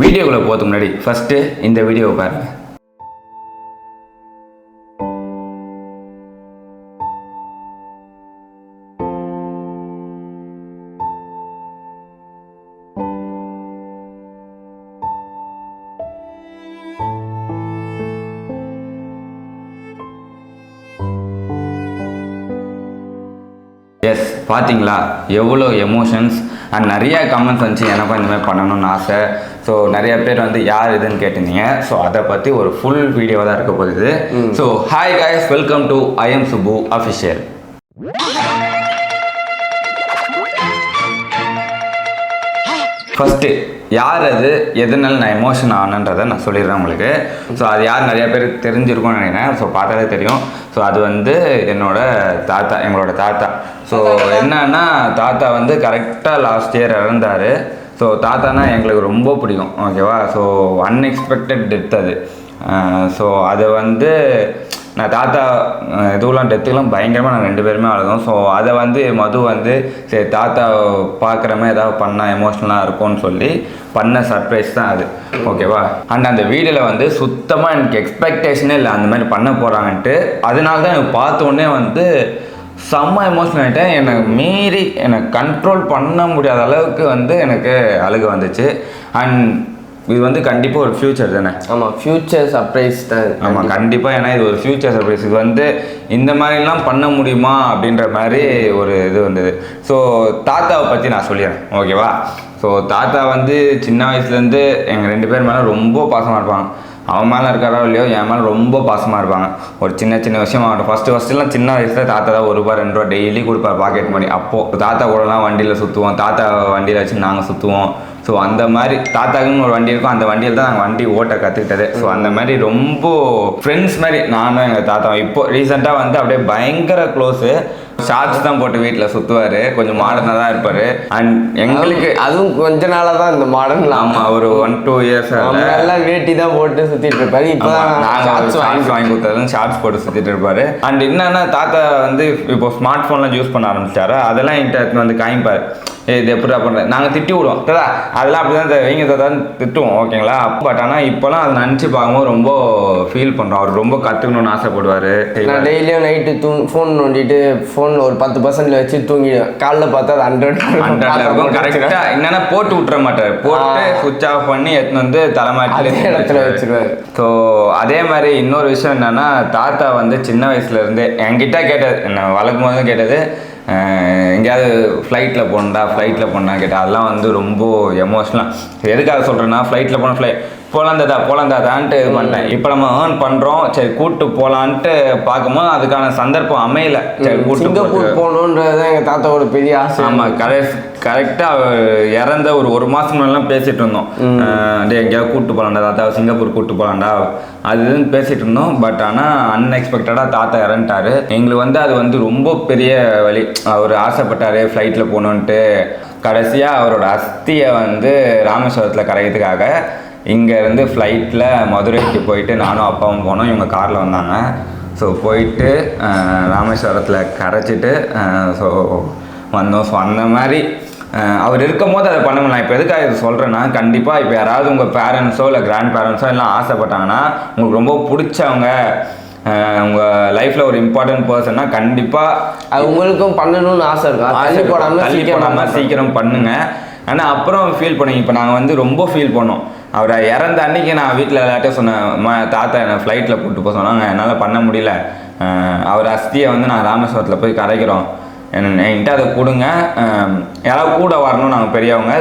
வீடியோக்குள்ளே போகிறதுக்கு முன்னாடி ஃபஸ்ட்டு இந்த வீடியோவை பாருங்கள். எஸ், பார்த்தீங்களா எவ்வளோ எமோஷன்ஸ் அண்ட் நிறைய கமெண்ட்ஸ் வந்துச்சு. எனக்கும் இந்த மாதிரி பண்ணணும்னு ஆசை. ஸோ நிறைய பேர் வந்து யார் இதுன்னு கேட்டிருந்தீங்க. ஸோ அதை பற்றி ஒரு ஃபுல் வீடியோ தான் இருக்க போகுது. So hi guys, welcome to I am Subbu official. First யார் அது, எதனால நான் எமோஷன் ஆனன்றதை நான் சொல்லிடுறேன் உங்களுக்கு. ஸோ அது யார் நிறைய பேர் தெரிஞ்சிருக்கும்னு நினைக்கிறேன். ஸோ பார்த்தாலே தெரியும். ஸோ அது வந்து என்னோட தாத்தா, எங்களோட தாத்தா. ஸோ என்னன்னா தாத்தா வந்து கரெக்டாக லாஸ்ட் இயர் இறந்தார். ஸோ தாத்தானா எங்களுக்கு ரொம்ப பிடிக்கும், ஓகேவா. ஸோ அன்எக்ஸ்பெக்டட் டெத் அது. ஸோ அது வந்து நான் தாத்தா இதுவெல்லாம் டெத்துக்கெலாம் பயங்கரமாக நாங்கள் 2 பேருமே அழுதோம். ஸோ அதை வந்து மது வந்து சரி தாத்தா பார்க்குறமே ஏதாவது பண்ணால் எமோஷ்னலாக இருக்கும்னு சொல்லி பண்ண சர்ப்ரைஸ் தான் அது, ஓகேவா. அண்ட் அந்த வீடியோவில் வந்து சுத்தமாக எனக்கு எக்ஸ்பெக்டேஷனே இல்லை அந்த மாதிரி பண்ண போகிறாங்கன்ட்டு. அதனால தான் எனக்கு பார்த்தோன்னே வந்து செம்ம எமோஷனல் ஆகிட்டேன். எனக்கு மீறி எனக்கு கண்ட்ரோல் பண்ண முடியாத அளவுக்கு வந்து எனக்கு அழுக வந்துச்சு. அண்ட் இது வந்து கண்டிப்பாக ஒரு ஃப்யூச்சர் தானே. ஆமாம், ஃப்யூச்சர் சர்ப்ரைஸ் தான். ஆமாம், கண்டிப்பாக. ஏன்னா இது ஒரு ஃப்யூச்சர் சர்ப்ரைஸ். இது வந்து இந்த மாதிரிலாம் பண்ண முடியுமா அப்படின்ற மாதிரி ஒரு இது வந்தது. ஸோ தாத்தாவை பற்றி நான் சொல்லிடுறேன், ஓகேவா. ஸோ தாத்தா வந்து சின்ன வயசுலேருந்து எங்கள் 2 பேர் மேலே ரொம்ப பாசமாக இருப்பாங்க. அவன் மேலே இருக்காரோ இல்லையோ, என் மேலே ரொம்ப பாசமாக இருப்பாங்க. ஒரு சின்ன சின்ன விஷயமாகட்டும். ஃபஸ்ட்டுலாம் சின்ன வயசில் தாத்தா தான் ₹1 2 டெய்லி கொடுப்பார் பாக்கெட் மணி. அப்போது தாத்தா கூடலாம் வண்டியில் சுற்றுவோம். தாத்தா வண்டியில் வச்சு நாங்கள் சுற்றுவோம். ஸோ அந்த மாதிரி தாத்தாக்குன்னு ஒரு வண்டி இருக்கும். அந்த வண்டியில் தான் நாங்கள் வண்டி ஓட்ட கற்றுக்கிட்டது. ஸோ அந்த மாதிரி ரொம்ப ஃப்ரெண்ட்ஸ் மாதிரி நானும் எங்கள் தாத்தாவும். இப்போது ரீசெண்டாக வந்து அப்படியே பயங்கர க்ளோஸு. ஷார்ட்ஸ் தான் போட்டு வீட்டில் சுற்றுவார். கொஞ்சம் மாடர்னாக தான் இருப்பார். அண்ட் எங்களுக்கு அதுவும் கொஞ்ச நாளாக தான் இந்த மாடர்ன். ஆமாம், ஒரு 1-2 இயர்ஸ் எல்லாம் வேட்டி தான் போட்டு சுற்றிட்டு இருப்பாரு. இப்போ நாங்கள் ஷார்ட்ஸ் வாங்கி கொடுத்ததும் ஷார்ட்ஸ் போட்டு சுற்றிட்டு இருப்பார். அண்ட் என்னன்னா தாத்தா வந்து இப்போ ஸ்மார்ட் ஃபோன்லாம் யூஸ் பண்ண ஆரம்பிச்சாரு. அதெல்லாம் என்கிட்ட வந்து காமிப்பார். இது எப்படிடா பண்ணுறேன், நாங்கள் திட்டி விடுவோம். தாத்தா அதெல்லாம் அப்படி தான் வைங்க தாத்தான்னு திட்டுவோம், ஓகேங்களா. பட் ஆனால் இப்போலாம் அதை நினச்சி பார்க்கும்போது ரொம்ப ஃபீல் பண்ணுறோம். அவர் ரொம்ப கற்றுக்கணும்னு ஆசைப்படுவார். நான் டெய்லியும் நைட்டு ஃபோன் நோண்டிட்டு ஃபோனில் ஒரு 10% வச்சு தூங்கிடுவேன். காலைல பார்த்தா அது 100 இருக்கும். கரெக்டாக என்னென்னா போட்டு விட்டுற மாட்டார். போட்டு சுவிட்ச் ஆஃப் பண்ணி எடுத்துன்னு வந்து தலைமாட்டில் இடத்துல வச்சுருவார். ஸோ அதே மாதிரி இன்னொரு விஷயம் என்னென்னா தாத்தா வந்து சின்ன வயசுலேருந்தே என்கிட்ட கேட்டது, என்ன வளர்க்கும் போது கேட்டது, எங்கேயாவது ஃப்ளைட்டில் போனா கேட்டால் அதெல்லாம் வந்து ரொம்ப எமோஷ்னலாக. எதுக்காக சொல்கிறேன்னா ஃப்ளைட்டில் போகலாம் தாதான்ட்டு இது பண்ணிட்டேன். இப்போ நம்ம ஏர்ன் பண்ணுறோம், சரி கூப்பிட்டு போகலான்ட்டு பார்க்கும்போது அதுக்கான சந்தர்ப்பம் அமையல. சரி சிங்கப்பூர் போகணுன்றது எங்கள் தாத்தாவோட பெரிய ஆசை. ஆமாம், கரெக்டாக இறந்த ஒரு மாதம் முன்னாடிலாம் பேசிகிட்டு இருந்தோம். எங்கேயாவது கூப்பிட்டு போகலாண்டா தாத்தா, சிங்கப்பூர் கூப்பிட்டு போகலாண்டா அதுன்னு பேசிகிட்டு இருந்தோம். பட் ஆனால் அன்எக்ஸ்பெக்டடாக தாத்தா இறந்துட்டாரு. எங்களுக்கு வந்து அது வந்து ரொம்ப பெரிய வழி. அவர் ஆசைப்பட்டார் ஃப்ளைட்டில் போகணுன்ட்டு. கடைசியாக அவரோட அஸ்தியை வந்து ராமேஸ்வரத்தில் கரைக்கிறதுக்காக இங்கேருந்து ஃப்ளைட்டில் மதுரைக்கு போயிட்டு நானும் அப்பாவும் போனோம். இவங்க காரில் வந்தாங்க. ஸோ போயிட்டு ராமேஸ்வரத்தில் கரைச்சிட்டு ஸோ வந்தோம். ஸோ அந்த மாதிரி அவர் இருக்கும் போது அதை பண்ண முடியல. இப்போ எதுக்காக இது சொல்கிறேன்னா, கண்டிப்பாக இப்போ யாராவது உங்கள் பேரண்ட்ஸோ இல்லை கிராண்ட் பேரண்ட்ஸோ எல்லாம் ஆசைப்பட்டாங்கன்னா, உங்களுக்கு ரொம்ப பிடிச்சவங்க உங்கள் லைஃப்பில் ஒரு இம்பார்ட்டன்ட் பர்சன்னா கண்டிப்பாக அது உங்களுக்கும் பண்ணணும்னு ஆசை இருக்கும். தள்ளி போடாமல் சீக்கிரம் பண்ணுங்க. ஆனால் அப்புறம் ஃபீல் பண்ணுங்க. இப்போ நாங்கள் வந்து ரொம்ப ஃபீல் பண்ணோம். அவரை இறந்த அன்றைக்கி நான் வீட்டில் எல்லாட்டையும் சொன்னேன், தாத்தா என்னை ஃப்ளைட்டில் கூப்பிட்டு போக சொன்னாங்க. என்னால் பண்ண முடியல. அவர் அஸ்தியை வந்து நாங்கள் ராமேஸ்வரத்தில் போய் கரைக்கிறோம், என்கிட்ட அதை கொடுங்க. யாராவது கூட வரணும், நாங்கள் பெரியவங்க.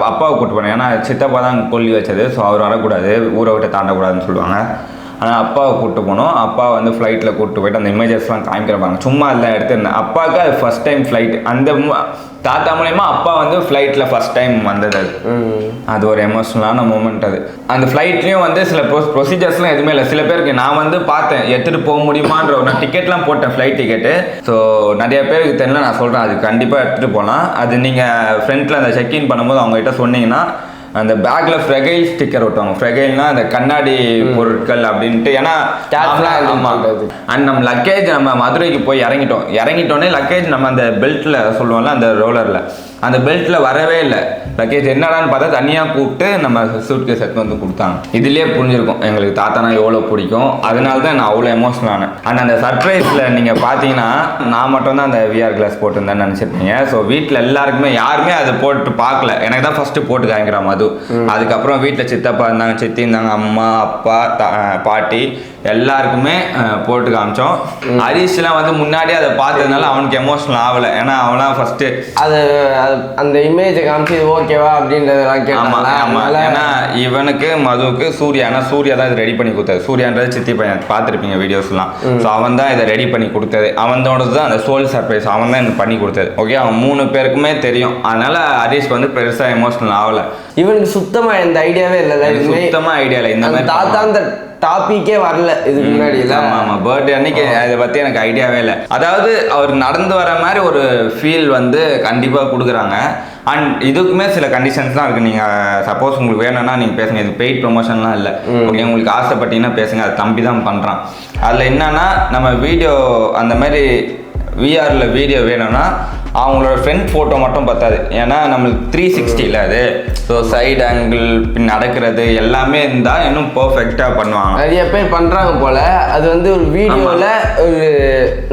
அப்பாவை கூப்பிட்டு போனோம். ஏன்னா சித்தப்பா தான் கொல்லி வச்சது. ஸோ அவர் வரக்கூடாது, ஊரை விட்டு தாண்டக்கூடாதுன்னு சொல்லுவாங்க. ஆனால் அப்பாவை கூப்பிட்டு போனோம். அப்பா வந்து ஃப்ளைட்டில் கூப்பிட்டு போயிட்டு அந்த இமேஜஸ்லாம் காமிக்கிறப்பாங்க. சும்மா இல்லை எடுத்துருந்தேன். அப்பாவுக்கு அது ஃபஸ்ட் டைம் ஃப்ளைட். அந்த தாத்தா மூலயமா அப்பா வந்து ஃப்ளைட்டில் ஃபஸ்ட் டைம் வந்தது. அது ஒரு எமோஷ்னலான மூமெண்ட். அது அந்த ஃப்ளைட்லேயும் வந்து சில ப்ரொசீஜர்ஸ்லாம் எதுவுமே இல்லை. சில பேருக்கு நான் வந்து பார்த்தேன் எடுத்துகிட்டு போக முடியுமான்ற நான் டிக்கெட்லாம் போட்டேன், ஃப்ளைட் டிக்கெட்டு. ஸோ நிறைய பேருக்கு தெரியல, நான் சொல்கிறேன் அது கண்டிப்பாக எடுத்துகிட்டு போகலாம். அது நீங்கள் ஃப்ரண்ட்டில் அந்த செக்இன் பண்ணும்போது அவங்ககிட்ட சொன்னீங்கன்னா அந்த பேக்கில் ஃப்ரெகைல் ஸ்டிக்கர் ஒட்டுவாங்க. ஃப்ரெகைல்னா அந்த கண்ணாடி பொருட்கள் அப்படின்ட்டு. ஏன்னா அண்ட் நம்ம லக்கேஜ் நம்ம மதுரைக்கு போய் இறங்கிட்டோன்னே லக்கேஜ் நம்ம அந்த பெல்ட்டில் சொல்லுவோம்ல, அந்த ரோலரில் அந்த பெல்ட்டில் வரவே இல்லை. லக்கேஜ் என்னடான்னு பார்த்தா தனியாக கூப்பிட்டு நம்ம சூட்கேஸ் எடுத்து வந்து கொடுத்தாங்க. இதுலேயே புரிஞ்சிருக்கும் எங்களுக்கு தாத்தானா எவ்வளோ பிடிக்கும். அதனால தான் நான் அவ்வளோ எமோஷனல் ஆனேன். அண்ட் அந்த சர்ப்ரைஸில் நீங்கள் பார்த்தீங்கன்னா நான் மட்டும் தான் அந்த விஆர் கிளாஸ் போட்டிருந்தேன்னு நினச்சிருப்பீங்க. ஸோ வீட்டில் எல்லாருக்குமே யாருமே அதை போட்டு பார்க்கல. எனக்கு தான் ஃபஸ்ட்டு போட்டு காய்க்கிற மது. அதுக்கப்புறம் வீட்டில் சித்தப்பா இருந்தாங்க, சித்தி இருந்தாங்க, அம்மா அப்பா பாட்டி எல்லாருக்குமே போட்டு காமிச்சோம். ஹரிஷ்லாம் வந்து முன்னாடியே அதை பார்த்ததுனால அவனுக்கு எமோஷனல் ஆகலை. ஏன்னா அவனாம் ஃபஸ்ட்டு அது அந்த இமேஜை காமிச்சு இது ஓகேவா அப்படின்றதெல்லாம் கேட்டாங்க. ஏன்னா இவனுக்கு மதுவுக்கு சூர்யா தான் இதை ரெடி பண்ணி கொடுத்தது. சூர்யான்றது சித்தி பையன் பார்த்துருப்பீங்க வீடியோஸ்லாம். ஸோ அவன் தான் இதை ரெடி பண்ணி கொடுத்தது. அவனோடது தான் அந்த சோல் சர்ப்ரைஸ். அவன் தான் எனக்கு பண்ணி கொடுத்தது. ஓகே, அவன் 3 பேருக்குமே தெரியும். அதனால ஹரிஷ் வந்து பெருசாக எமோஷனல் ஆகலை. இவனுக்கு சுத்தமாக எந்த ஐடியாவே இல்லை. சுத்தமாக ஐடியா இல்லை. இந்த மாதிரி தாத்தா அந்த டாபிக்கே வரல இதுக்கு முன்னாடி. ஆமாம், பர்த்டே அன்னைக்கு அதை பற்றி எனக்கு ஐடியாவே இல்லை. அதாவது அவர் நடந்து வர மாதிரி ஒரு ஃபீல் வந்து கண்டிப்பாக கொடுக்குறாங்க. அண்ட் இதுக்குமே சில கண்டிஷன்ஸ்லாம் இருக்குது. நீங்கள் சப்போஸ் உங்களுக்கு வேணும்னா நீங்கள் பேசுங்க. இது பெய்ட் ப்ரொமோஷன்லாம் இல்லை. ஓகே, உங்களுக்கு ஆசைப்பட்டீங்கன்னா பேசுங்க. அது தம்பி தான் பண்ணுறான். அதில் என்னன்னா நம்ம வீடியோ அந்த மாதிரி விஆரில் வீடியோ வேணும்னா அவங்களோட ஃப்ரண்ட் ஃபோட்டோ மட்டும் பத்தாது. ஏன்னா நம்மளுக்கு 360 அது. ஸோ சைடு ஆங்கிள் பின் நடக்கிறது எல்லாமே இருந்தால் இன்னும் பர்ஃபெக்டாக பண்ணுவாங்க. நிறைய பேர் பண்ணுறாங்க போல். அது வந்து ஒரு வீடியோவில் ஒரு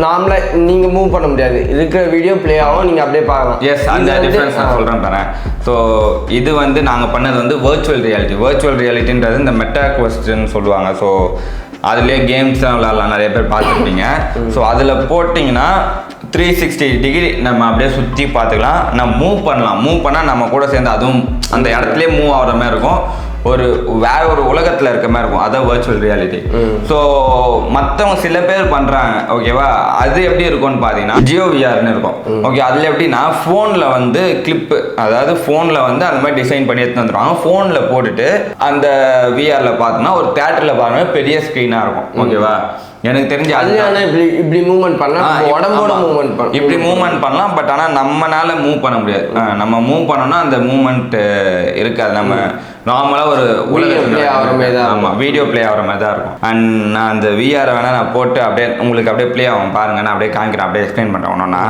நார்மலாக நீங்கள் மூவ் பண்ண முடியாது. இருக்கிற வீடியோ ப்ளே ஆகும், நீங்கள் அப்படியே பார்க்கலாம். எஸ், அந்த டிஃப்ரென்ஸ் நான் சொல்கிறேன் பாருங்க. ஸோ இது வந்து நாங்கள் பண்ணது வந்து வர்ச்சுவல் ரியாலிட்டின்றது இந்த மெட்டா குவெஸ்ட்னு சொல்லுவாங்க. ஸோ அதுலேயே கேம்ஸ்லாம் விளாட்லாம், நிறைய பேர் பார்த்துருப்பீங்க. ஸோ அதில் போட்டிங்கன்னா 360 டிகிரி நம்ம அப்படியே சுற்றி பார்த்துக்கலாம். நம்ம மூவ் பண்ணால் நம்ம கூட சேர்ந்து அதுவும் அந்த இடத்துலேயே மூவ் ஆகிற மாதிரி இருக்கும். வேற ஒரு உலகத்தில் இருக்க மாதிரி இருக்கும். அதான் வர்ச்சுவல் ரியாலிட்டி. ஸோ மற்றவங்க சில பேர் பண்ணுறாங்க. ஓகேவா, அது எப்படி இருக்கும்னு பார்த்தீங்கன்னா ஜியோ விஆர்னு இருக்கும். ஓகே, அதில் எப்படின்னா ஃபோனில் வந்து கிளிப்பு, அதாவது ஃபோனில் வந்து அந்த மாதிரி டிசைன் பண்ணி எடுத்து வந்துடுவாங்க. ஃபோனில் போட்டுட்டு அந்த விஆரில் பார்த்தோன்னா ஒரு தேட்டரில் பாருங்க பெரிய ஸ்க்ரீனாக இருக்கும். ஓகேவா, எனக்கு தெரிஞ்சு இப்படி மூவ்மெண்ட் பண்ணலாம், உடம்போட மூவ்மெண்ட் பண்ணலாம், இப்படி மூவ்மெண்ட் பண்ணலாம். பட் ஆனால் நம்மளால மூவ் பண்ண முடியாது. நம்ம மூவ் பண்ணோம்னா அந்த மூவ்மெண்ட் இருக்காது. நம்ம நார்மலாக ஒரு வீடியோ ப்ளே ஆகிற மாதிரி தான் இருக்கும். அண்ட் நான் அந்த விஆரை வேணால் நான் போட்டு அப்படியே உங்களுக்கு அப்படியே ப்ளே ஆகும் பாருங்க. நான் அப்படியே காமிக்கிறேன், அப்படியே எக்ஸ்பிளைன் பண்ணுறேன் ஒன்றா.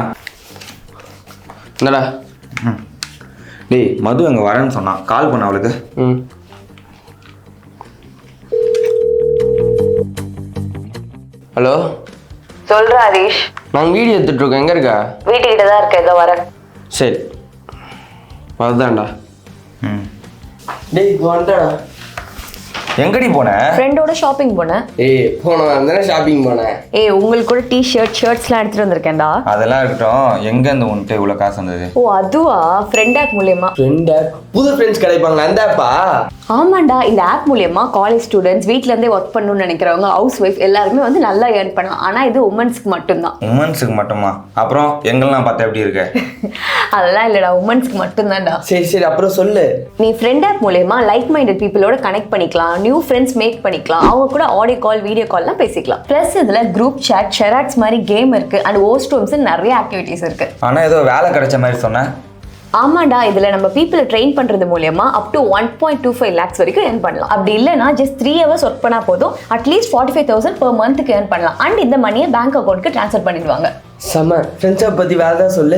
என்னடா டேய், மது அங்கே வரேன்னு சொன்னான். கால் பண்ண அவளுக்கு. ஹலோ, சொல்ற ஹரிஷ். நாங்கள் வீடியோ எடுத்துட்டு இருக்கோம். எங்கே இருக்கா? வீட்டுக்கிட்ட தான் இருக்க, ஏதோ வரேன். சரி, அதுதான்டா. டேய் வந்துடா. எங்கடி போன? ஃப்ரெண்டோட ஷாப்பிங் போனேன். போனேன் ஷாப்பிங் போனேன். உங்களுக்கு கூட ஷர்ட்ஸ்லாம் எடுத்துட்டு வந்திருக்கேன்டா. அதெல்லாம் இருக்கட்டும். எங்க இருந்து உன்கிட்ட இவ்வளவு காசு வந்தது? ஓ அதுவா, ஃப்ரெண்ட் ஆப் மூலமா. புது ஃப்ரெண்ட்ஸ் கிடைப்பாங்க அந்த ஆப்பா? ஆமாண்டா, இந்த ஆப் மூலமா காலேஜ் ஸ்டூடெண்ட்ஸ், வீட்ல இருந்தே ஒர்க் பண்ணணும்னு நினைக்கிறவங்க, ஹவுஸ் ஒய்ஃப் எல்லாருமே வந்து நல்லா ஏர்ன் பண்ணலாம். ஆனா இது உமன்ஸ்க்கு மட்டும்தான். உமன்ஸ்க்கு மட்டுமா? அப்புறம் எங்கெல்லாம் பார்த்தா எப்படி இருக்கு? அதெல்லாம் இல்லடா, உமன்ஸ்க்கு மட்டும்தான்டா. சரி அப்புறம் சொல்லு. நீ ஃப்ரெண்ட் ஆப் மூலமா லைக் மைண்டட் பீப்புளோட கனெக்ட் பண்ணிக்கலாம், நியூ ஃப்ரெண்ட்ஸ் மேக் பண்ணிக்கலாம், அவங்க கூட ஆடியோ கால், வீடியோ கால்லாம் பேசிக்கலாம். பிளஸ் இதுல குரூப் சாட், ஷெராட்ஸ் மாதிரி கேம் இருக்கு. அண்ட் ஹோஸ்ட் ரூம்ஸ் நிறைய ஆக்டிவிட்டிஸ் இருக்கு. ஆனா ஏதோ வேலை கிடைச்ச மாதிரி சொன்னேன். ஆமாண்டா, இதுல நம்ம பீப்புளை ட்ரெயின் பண்றது மூலமா up to 1.25 lakhs வரைக்கும் earn பண்ணலாம். அப்படி இல்லைன்னா just 3 hours ஒர்க் பண்ணா போதும், அட்லீஸ்ட் 45,000 per monthக்கு earn பண்ணலாம். அண்ட் இந்த மணியை பேங்க் அக்கௌண்ட்க்கு ட்ரான்ஸ்ஃபர் பண்ணிடுவாங்க. சம ஃப்ரெண்ட்ஸ் ஆப் பத்தி வேற ஏதாவது சொல்லு.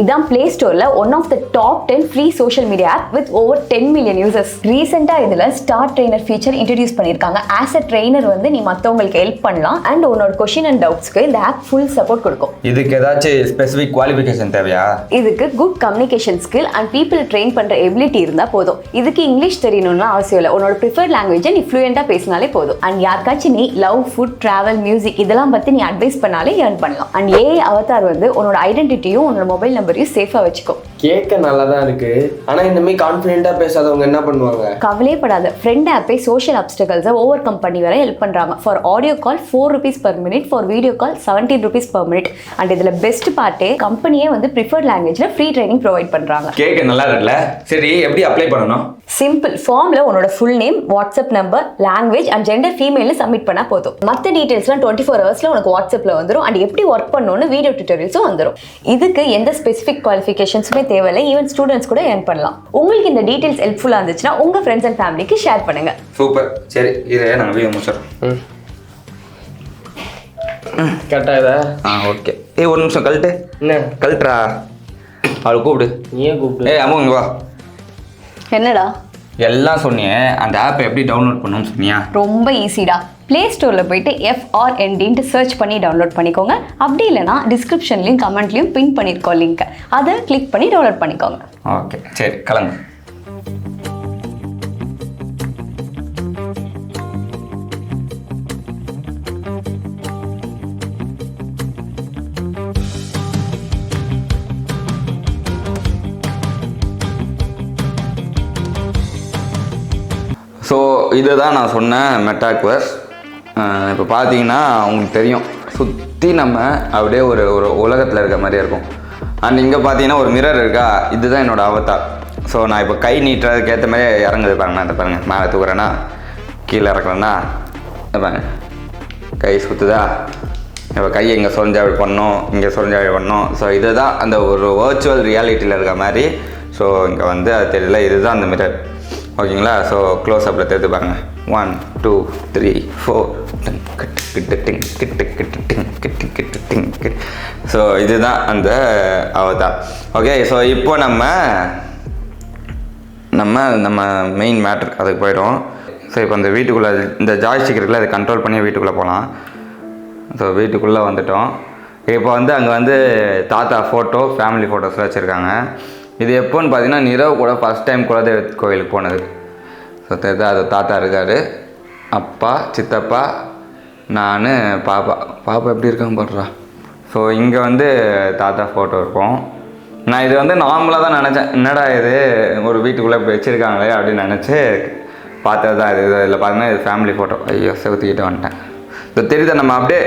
இதான் பிளே ஸ்டோர்ல one of the top 10 free social media app with over 10 million users. ரீசெண்டா இதுல ஸ்டார் ட்ரெயினர் ஃபீச்சர் இன்ட்ரோடியூஸ் பண்ணிருக்காங்க. ஆஸ் அ ட்ரெயினர் வந்து நீ மத்தவங்களுக்கு ஹெல்ப் பண்ணலாம். அண்ட் உன்னோட கொஸ்டின் அண்ட் டவுட்ஸ்க்கு இந்த ஆப் ஃபுல் சப்போர்ட் கொடுக்கும். இதுக்கு ஏதாச்சும் ஸ்பெசிபிக் குவாலிஃபிகேஷன் தேவையா? இதுக்கு good communication skill and people train பண்ற எபிலிட்டி இருந்தா போதும். இதுக்கு இங்கிலீஷ் தெரியணும்னு அவசியம் இல்லை. உன்னோட ப்ரிஃபர்ட் லாங்குவேஜை நீ ஃப்ளூயண்டா பேசினாலே போதும். அண்ட் யாருக்காச்சும் நீ லவ், ஃபுட், டிராவல், மியூசிக் இதெல்லாம் பத்தி நீ அட்வைஸ் பண்ணாலே earn பண்ணலாம். அண்ட் ஏஐ அவதார் வந்து உன்னோட ஐடென்டிட்டியும் உன்னோட மொபைல் நம்பரையும் சேஃபா வச்சுக்கோ. கேட்க நல்லா தான் இருக்கு. ஆனா இந்த மாதிரி கான்ஃபிடென்ட்டா பேசாதவங்க என்ன பண்ணுவாங்க? கவலைப்படாத, ஃப்ரெண்ட் ஆப்பே சோஷியல் அப்டக்கல்ஸை ஓவர் கம் பண்ணி வர ஹெல்ப் பண்றாங்க. For audio call 4 rupees per minute, for video call 17 rupees per minute. And இதுல பெஸ்ட் பார்ட்டே கம்பெனியே வந்து ப்ரிஃபர்ட் லாங்குவேஜ்ல ஃப்ரீ ட்ரைனிங் ப்ரொவைட் பண்றாங்க. கேட்க நல்லா இருக்குல்ல? சரி, எப்படி அப்ளை பண்ணணும்? சிம்பிள். ஃபார்ம்ல உன்னோட full name, WhatsApp number, language and gender ஃபீமேல்னு சப்மிட் பண்ணா போதும். மற்ற டீடைல்ஸ்லாம் 24 ஹவர்ஸ்ல உனக்கு வாட்ஸ்அப்ல வந்துடும். அண்ட் எப்படி ஒர்க் பண்ணணும்னு வீடியோ டியூட்டோரியல்ஸும் வந்துடும். இதுக்கு எந்த ஸ்பெசிஃபிக் குவாலிஃபிகேஷன்ஸுமே தேவையில்லை. ஈவன் ஸ்டூடெண்ட்ஸ் கூட earn பண்ணலாம். உங்களுக்கு இந்த டீடைல்ஸ் ஹெல்ப்ஃபுல்லா இருந்துச்சுன்னா உங்க ஃப்ரெண்ட்ஸ் அண்ட் ஃபேமிலிக்கு ஷேர் பண்ணுங்க. சூப்பர். சரி, இதை நாங்கள் வீடியோ முடிச்சிடறோம். கரெக்டா இதா? ஓகே. ஒரு நிமிஷம் கழட்டு. என்ன கழட்டுறா? அவளை கூப்பிடு. நீயே கூப்பிடு. அம்மா இங்க வா. என்னடா எல்லாம் சொன்னியே, அந்த ஆப்பை எப்படி டவுன்லோட் பண்ணணும்னு சொன்னியா? ரொம்ப ஈஸிடா. ப்ளே ஸ்டோரில் போயிட்டு FRNDன்ட்டு சர்ச் பண்ணி டவுன்லோட் பண்ணிக்கோங்க. அப்படி இல்லைனா டிஸ்கிரிப்ஷன்லையும் கமெண்ட்லையும் பின் பண்ணியிருக்கோம் லிங்க், அதை கிளிக் பண்ணி டவுன்லோட் பண்ணிக்கோங்க. ஓகே சரி கிளம்பு. ஸோ இதுதான் நான் சொன்ன மெட்டாக்வர்ஸ். இப்போ பார்த்தீங்கன்னா உங்களுக்கு தெரியும், சுற்றி நம்ம அப்படியே ஒரு ஒரு உலகத்தில் இருக்க மாதிரியே இருக்கும். அண்ட் இங்கே பார்த்தீங்கன்னா ஒரு மிரர் இருக்கா, இதுதான் என்னோடய அவதார். ஸோ நான் இப்போ கை நீட்டுறதுக்கு ஏற்ற மாதிரி இறங்குது பாருங்கண்ணா. இந்த பாருங்கள், மேலே தூக்குறேன்னா கீழே இறக்குறேன்னா பாருங்க கை சுற்றுதா. இப்போ கை இங்கே சொரிஞ்சா அப்படி பண்ணோம், இங்கே சொரிஞ்சா அப்படி பண்ணோம். ஸோ இதுதான் அந்த ஒரு வர்ச்சுவல் ரியாலிட்டியில் இருக்க மாதிரி. ஸோ இங்கே வந்து அது தெரியல, இதுதான் அந்த மிரர். ஓகேங்களா? ஸோ க்ளோஸ் அப்பில் தெரிஞ்சு பாருங்கள். 1 2 3 4 ஸோ இதுதான் அந்த அவதார். ஓகே, ஸோ இப்போ நம்ம மெயின் மேட்ரு அதுக்கு போயிடும். ஸோ இப்போ அந்த வீட்டுக்குள்ளே இந்த ஜாய்ஸ்டிக் இருக்குல்ல, அதை கண்ட்ரோல் பண்ணி வீட்டுக்குள்ளே போகலாம். ஸோ வீட்டுக்குள்ளே வந்துட்டோம். இப்போ வந்து அங்கே வந்து தாத்தா ஃபோட்டோ, ஃபேமிலி ஃபோட்டோஸ்லாம் வச்சுருக்காங்க. இது எப்போன்னு பார்த்தீங்கன்னா நிரவ் கூட ஃபஸ்ட் டைம் குலதெய்வ கோயிலுக்கு போனது. ஸோ தெரியுதா, அது தாத்தா இருக்கார், அப்பா, சித்தப்பா, நான், பாப்பா எப்படி இருக்கான்னு போடுறா. ஸோ இங்கே வந்து தாத்தா ஃபோட்டோ இருக்கும். நான் இது வந்து நார்மலாக தான் நினச்சேன், என்னடா இது ஒரு வீட்டுக்குள்ளே இப்போ வச்சுருக்காங்களே அப்படின்னு நினச்சி பார்த்தது தான். இது இதில் பார்த்தீங்கன்னா இது ஃபேமிலி ஃபோட்டோ. ஐயோ செவுத்திக்கிட்டு வந்துட்டேன். இப்போ தெரியுதா, நம்ம அப்படியே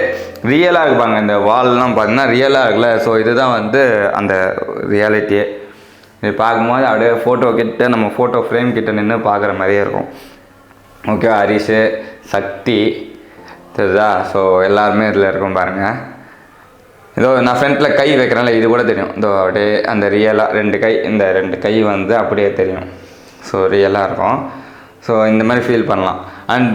ரியலாக இருப்பாங்க, இந்த வால்லாம் பார்த்தீங்கன்னா ரியலாக இருக்குல்ல. ஸோ இதுதான் வந்து அந்த ரியாலிட்டியே. இது பார்க்கும்போது அப்படியே ஃபோட்டோ கிட்ட, நம்ம ஃபோட்டோ ஃப்ரேம் கிட்ட நின்று பார்க்குற மாதிரியே இருக்கும். ஓகே, ஹரிஷு, சக்தி தெரியுதா. ஸோ எல்லாருமே இதில் இருக்கும் பாருங்கள். இதோ நான் ஃப்ரண்ட்டில் கை வைக்கிறேன்ல, இது கூட தெரியும். இதோ அப்படியே அந்த ரியலாக இந்த ரெண்டு கை வந்து அப்படியே தெரியும். ஸோ ரியலாக இருக்கும். ஸோ இந்த மாதிரி ஃபீல் பண்ணலாம். அண்ட்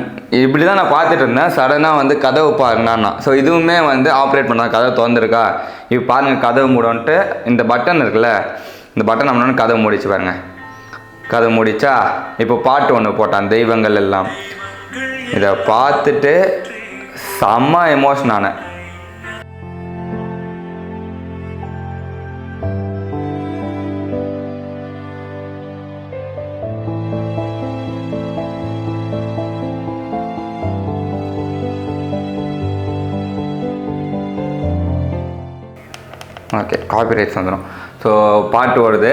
இப்படி தான் நான் பார்த்துட்டு இருந்தேன். சடனாக வந்து கதவு பாருங்கண்ணா. ஸோ இதுவுமே வந்து ஆப்ரேட் பண்ணலாம். கதவு திறந்துருக்கா, இப்போ பாருங்கள் கதவு மூடன்ட்டு இந்த பட்டன் இருக்குல்ல, இந்த பட்டன் நம்மளோட கதவு மூடிச்சு பாருங்க. கதவு மூடிச்சா இப்போ பாட்டு ஒன்று போட்டான், தெய்வங்கள் எல்லாம். இதை பார்த்துட்டு செம்ம எமோஷன் ஆனேன். ஓகே, காப்பிரைட்ஸ் வந்துடும். ஸோ பாட்டு வருது.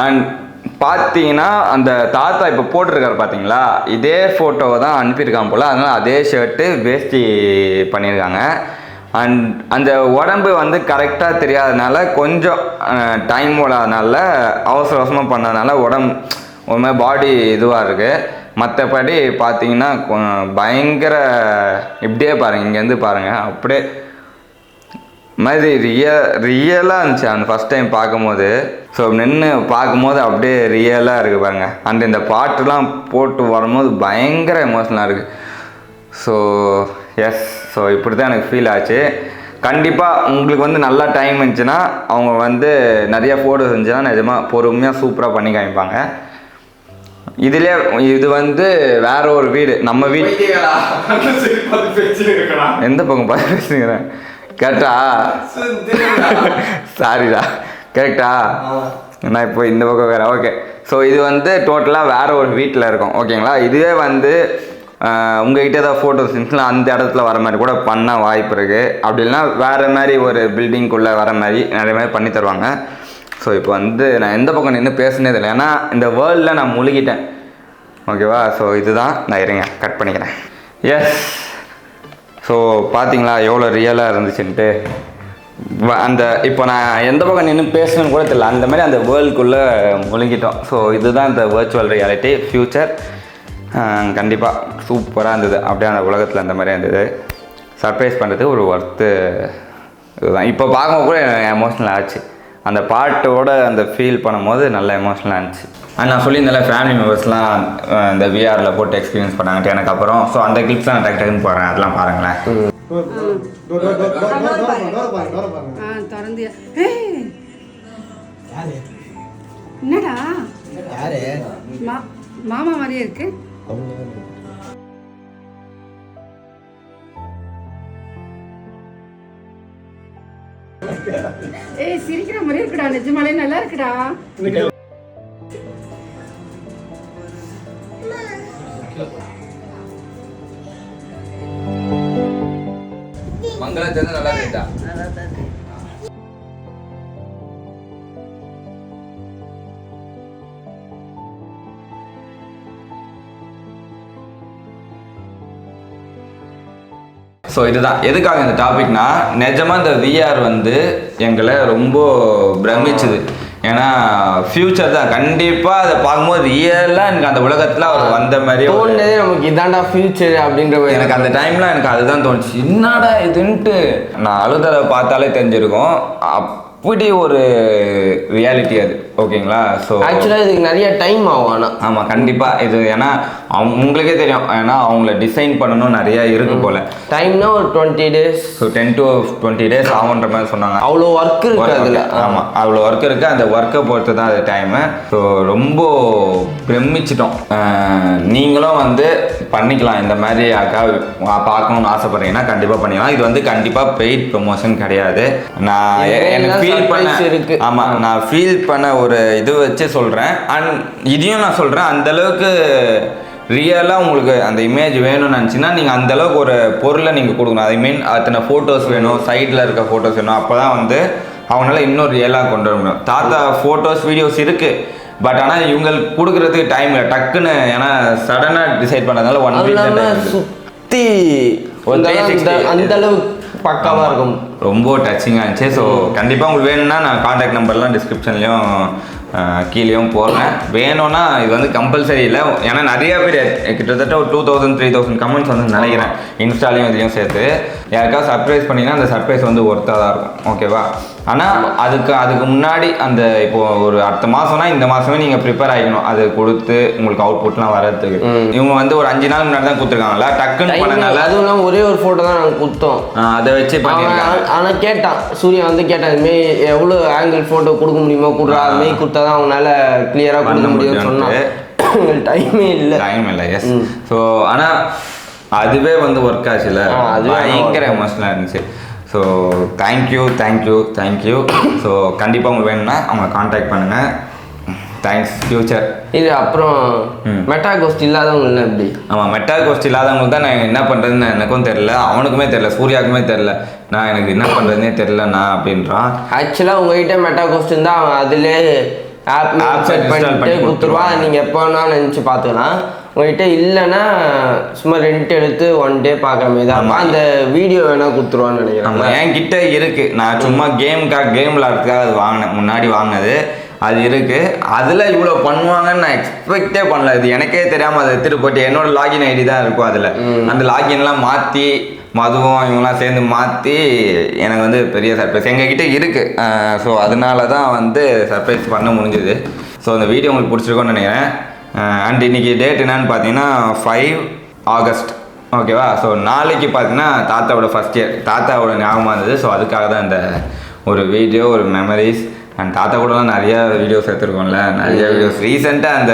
அண்ட் பார்த்தீங்கன்னா அந்த தாத்தா இப்போ போட்டிருக்காரு பார்த்தீங்களா, இதே ஃபோட்டோவை தான் அனுப்பியிருக்காங்க போல். அதனால் அதே ஷர்ட்டு வேஷ்டி பண்ணியிருக்காங்க. அண்ட் அந்த உடம்பு வந்து கரெக்டாக தெரியாதனால, கொஞ்சம் டைம் ஓடாதனால, அவசர அவசரமாக பண்ணதுனால உடம்பு ஒரு மாதிரி பாடி இதுவாக இருக்குது. மற்றபடி பார்த்தீங்கன்னா பயங்கர இப்படியே பாருங்கள், இங்கேருந்து பாருங்கள், அப்படியே மாதிரி ரியலாக இருந்துச்சு அந்த ஃபஸ்ட் டைம் பார்க்கும்போது. ஸோ நின்று பார்க்கும்போது அப்படியே ரியலாக இருக்குது பாருங்கள். அண்ட் இந்த பாட்டுலாம் போட்டு வரும்போது பயங்கர எமோஷனலாக இருக்குது. ஸோ எஸ், ஸோ இப்படி தான் எனக்கு ஃபீல் ஆச்சு. கண்டிப்பாக உங்களுக்கு வந்து நல்லா டைம் இருந்துச்சுன்னா, அவங்க வந்து நிறைய ஃபோட்டோஸ் இருந்துச்சுன்னா நிஜமாக பொறுமையாக சூப்பராக பண்ணி காமிப்பாங்க. இதுலேயே இது வந்து வேற ஒரு வீடு, நம்ம வீடு. எந்த பக்கம் பார்த்து பேசுகிறேன் கரெக்டா? சாரிடா, கரெக்டா? நான் இப்போ இந்த பக்கம் வேறு. ஓகே, ஸோ இது வந்து டோட்டலாக வேறு ஒரு வீட்டில் இருக்கும். ஓகேங்களா? இதுவே வந்து உங்கள்கிட்ட ஏதாவது ஃபோட்டோஸ் இருந்துச்சுன்னா அந்த இடத்துல வர மாதிரி கூட பண்ண வாய்ப்பு இருக்குது. அப்படி இல்லைனா வேறு மாதிரி ஒரு பில்டிங்குள்ளே வர மாதிரி நிறைய மாதிரி பண்ணி தருவாங்க. ஸோ இப்போ வந்து நான் எந்த பக்கம் நின்று பேசுனது இல்லை, ஏன்னா இந்த வேர்ல்டில் நான் முழுகிட்டேன். ஓகேவா? ஸோ இதுதான் நான் இருங்க கட் பண்ணிக்கிறேன். எஸ், ஸோ பார்த்தீங்களா எவ்வளோ ரியலாக இருந்துச்சுன்ட்டு. அந்த இப்போ நான் எந்த பக்கம் நின்று பேசணுன்னு கூட தெரியல, அந்த மாதிரி அந்த வேர்ல்டுக்குள்ளே முழுங்கிட்டோம். ஸோ இதுதான் இந்த வர்ச்சுவல் ரியாலிட்டி ஃப்யூச்சர். கண்டிப்பாக சூப்பராக இருந்தது. அப்படியே அந்த உலகத்தில் அந்த மாதிரி இருந்தது. சர்ப்ரைஸ் பண்ணுறது ஒரு ஒர்த்து இதுதான். இப்போ பார்க்கும்போது கூட எமோஷ்னல் ஆச்சு. அந்த பாட்டோட அந்த ஃபீல் பண்ணும்போது நல்ல எமோஷ்னலாக இருந்துச்சு. அண்ட் நான் சொல்லியிருந்தால ஃபேமிலி மெம்பர்ஸ்லாம் இந்த விஆரில் போட்டு எக்ஸ்பீரியன்ஸ் பண்ணாங்கட்டு எனக்கு அப்புறம். ஸோ அந்த கிளிப்ஸ்லாம் டக்கு டக்குன்னு போடுறேன், அதெல்லாம் பாருங்களேன். என்னடா மாமா மாதிரியே இருக்கு. ஏய் சிரிக்கிற மாதிரி இருக்குடா, நிஜமாலே நல்லா இருக்குடா. மங்களத்துல நல்லா இருக்கா? ஸோ இதுதான் எதுக்காக இந்த டாபிக்னா, நிஜமாக இந்த விஆர் வந்து எங்களை ரொம்ப பிரமிச்சுது. ஏன்னா ஃபியூச்சர் தான் கண்டிப்பாக அதை பார்க்கும்போது ரியலாக எனக்கு அந்த உலகத்தில் அவர் வந்த மாதிரி தோணுனதே நமக்கு இதாண்டா ஃபியூச்சர் அப்படின்ற மாதிரி. எனக்கு அந்த டைமில் எனக்கு அதுதான் தோணுச்சு. என்னடா இதுன்ட்டு நான் அழுதலை பார்த்தாலே தெரிஞ்சிருக்கும். அப்படி ஒரு ரியாலிட்டி அது. ஓகேங்களா? ஸோ ஆக்சுவலாக இதுக்கு நிறைய டைம் ஆகும். ஆனால் ஆமாம் கண்டிப்பாக இது ஏன்னா உங்களுக்கே தெரியும், ஏன்னா அவங்கள டிசைன் பண்ணணும் நிறையா இருக்கு போல். டைம்னா ஒரு 20 days. ஸோ 10 to 20 days ஆகுன்ற மாதிரி சொன்னாங்க. அவ்வளோ ஒர்க் இருக்கு அதில். ஆமாம் அவ்வளோ ஒர்க் இருக்குது. அந்த ஒர்க்கை பொறுத்து தான் அது டைமு. ஸோ ரொம்ப பிரமிச்சிட்டோம். நீங்களும் வந்து பண்ணிக்கலாம். இந்த மாதிரி அக்கா பார்க்கணும்னு ஆசைப்படுறீங்கன்னா கண்டிப்பாக பண்ணிக்கலாம். இது வந்து கண்டிப்பாக பெய்ட் ப்ரொமோஷன் கிடையாது. நான் எனக்கு ஃபீல் பண்ண இருக்கு. ஆமாம் நான் ஃபீல் பண்ண ஒரு இது வச்சு சொல்கிறேன். அண்ட் இதையும் நான் சொல்கிறேன், அந்தளவுக்கு ரியலாக உங்களுக்கு அந்த இமேஜ் வேணும்னு நினச்சின்னா நீங்கள் அந்தளவுக்கு ஒரு பொருளை நீங்கள் கொடுக்கணும். ஐ மீன் அத்தனை ஃபோட்டோஸ் வேணும், சைடில் இருக்க ஃபோட்டோஸ் வேணும். அப்போ தான் வந்து அவங்களால இன்னும் ரியலாக கொண்டு வர முடியும். தாத்தா ஃபோட்டோஸ் வீடியோஸ் இருக்குது, பட் ஆனால் இவங்களுக்கு கொடுக்குறதுக்கு டைம் இல்லை. டக்குன்னு ஏன்னா சடனாக டிசைட் பண்ணதுனால 1 week சுற்றி அந்த அளவுக்கு பக்காவாக இருக்கும். ரொம்ப டச்சிங்காக இருந்துச்சு. ஸோ கண்டிப்பாக உங்களுக்கு வேணும்னா நான் கான்டாக்ட் நம்பர்லாம் டிஸ்கிரிப்ஷன்லேயும் கீழேயும் போடுறேன். வேணும்னா இது வந்து கம்பல்சரி இல்லை. ஏன்னா நிறைய பேர் கிட்டத்தட்ட ஒரு 2000-3000 கமெண்ட்ஸ் வந்து நினைக்கிறேன், இன்ஸ்டாலையும் இதுலையும் சேர்த்து. யாருக்காவது சர்ப்ரைஸ் பண்ணிங்கன்னா அந்த சர்ப்ரைஸ் வந்து ஒர்த்தாக தான் இருக்கும். ஓகேவா? ஆனால் அதுக்கு முன்னாடி அந்த இப்போது ஒரு அடுத்த மாதம்னா இந்த மாதமே நீங்கள் ப்ரிப்பேர் ஆகிக்கணும். அது கொடுத்து உங்களுக்கு அவுட்புட்லாம் வர்றதுக்கு. இவங்க வந்து ஒரு 5 நாள் முன்னாடி தான் கொடுத்துருக்காங்களா, டக்குன்னு பண்ணனால. அதுவும் இல்லாமல் ஒரே ஒரு ஃபோட்டோ தான் நாங்கள் கொடுத்தோம். அதை வச்சு பண்ணியிருக்காங்க. ஆனால் கேட்டான் சூர்யா வந்து கேட்டான், இதுமாரி எவ்வளோ ஆங்கிள் ஃபோட்டோ கொடுக்க முடியுமோ கொடுறா, அதுமாரி கொடுத்தா தான் அவங்களால கிளியராக கொடுக்க முடியும்னு சொன்னாங்க. டைமே இல்லை. எஸ். ஸோ ஆனால் அதுவே வந்து ஒர்க் ஆச்சுல, பயங்கர எமோஷனலாக இருந்துச்சு. So thank you. ஸோ கண்டிப்பாக உங்களுக்கு வேணும்னா அவங்க கான்டாக்ட் பண்ணுங்கள். Thanks future. இது அப்புறம் மெட்டா கோஸ்ட் இல்லாதவங்க எப்படி? ஆமாம், மெட்டா கோஸ்ட் இல்லாதவங்களுக்கு தான் நான் என்ன பண்ணுறதுன்னு எனக்கும் தெரில, அவனுக்குமே தெரில, சூர்யாவுக்குமே தெரில. நான் எனக்கு என்ன பண்ணுறதுனே தெரிலண்ணா அப்படின்றான். ஆக்சுவலாக உங்ககிட்ட மெட்டா கோஸ்ட் இருந்தால் அவன் அதிலே ஆப் செட் பண்ணிட்டு கொடுத்துருவான். நீங்கள் எப்போ வேணாலும் நினச்சி பார்த்துக்கலாம். உங்கள்கிட்ட இல்லைன்னா சும்மா ரெண்ட் எடுத்து 1 day பார்க்குற மாதிரி தான். அந்த வீடியோ வேணால் கொடுத்துருவான்னு நினைக்கிறேன். என்கிட்ட இருக்குது. நான் சும்மா கேம் விளாட்றதுக்காக அது வாங்கினேன், முன்னாடி வாங்கினது அது இருக்குது. அதில் இவ்வளோ பண்ணுவாங்கன்னு நான் எக்ஸ்பெக்டே பண்ணல. இது எனக்கே தெரியாமல் அதை எடுத்துகிட்டு போட்டு என்னோட லாகின் ஐடி தான் இருக்கும் அதில். அந்த லாகின்லாம் மாற்றி மதுவும் இவங்களாம் சேர்ந்து மாற்றி எனக்கு வந்து பெரிய சர்ப்ரைஸ் எங்ககிட்ட இருக்குது. ஸோ அதனால தான் வந்து சர்ப்ரைஸ் பண்ண முடிஞ்சுது. ஸோ அந்த வீடியோ உங்களுக்கு பிடிச்சிருக்கோன்னு நினைக்கிறேன். அண்ட் இன்றைக்கி டேட் என்னன்னு பார்த்தீங்கன்னா 5 August. ஓகேவா? ஸோ நாளைக்கு பார்த்தீங்கன்னா தாத்தாவோட ஃபஸ்ட் இயர், தாத்தாவோட ஞாபகமாக இருந்தது. ஸோ அதுக்காக தான் இந்த ஒரு வீடியோ, ஒரு மெமரிஸ். அண்ட் தாத்தா கூடலாம் நிறையா வீடியோஸ் எடுத்துருக்கோம்ல, நிறைய வீடியோஸ். ரீசெண்டாக அந்த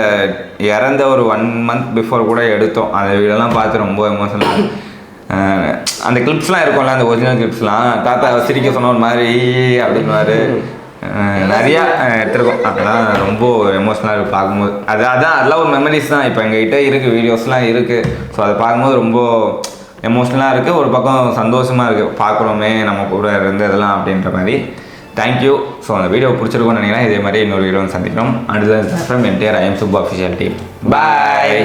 இறந்த ஒரு 1 month பிஃபோர் கூட எடுத்தோம். அந்த வீடியோலாம் பார்த்து ரொம்ப எமோஷனல். அந்த கிளிப்ஸ்லாம் இருக்கும்ல, அந்த ஒரிஜினல் கிளிப்ஸ்லாம் தாத்தா சிரிக்க சொன்ன ஒரு மாதிரி அப்படின்வாரு. நிறையா எடுத்துருக்கோம். அதெல்லாம் ரொம்ப எமோஷனலாக இருக்குது பார்க்கும்போது. அதெல்லாம் ஒரு மெமரிஸ் தான் இப்போ எங்ககிட்ட இருக்குது, வீடியோஸ்லாம் இருக்குது. ஸோ அதை பார்க்கும்போது ரொம்ப எமோஷ்னலாக இருக்குது. ஒரு பக்கம் சந்தோஷமாக இருக்குது, பார்க்குறோமே நம்ம கூட இருந்து இதெல்லாம் அப்படின்ற மாதிரி. தேங்க்யூ. ஸோ அந்த வீடியோ பிடிச்சிருக்கோன்னு நினைக்கிறேன். இதே மாதிரி இன்னொரு வீடியோ சந்திக்கிறோம். And from entire I'm Subbu official team. Bye.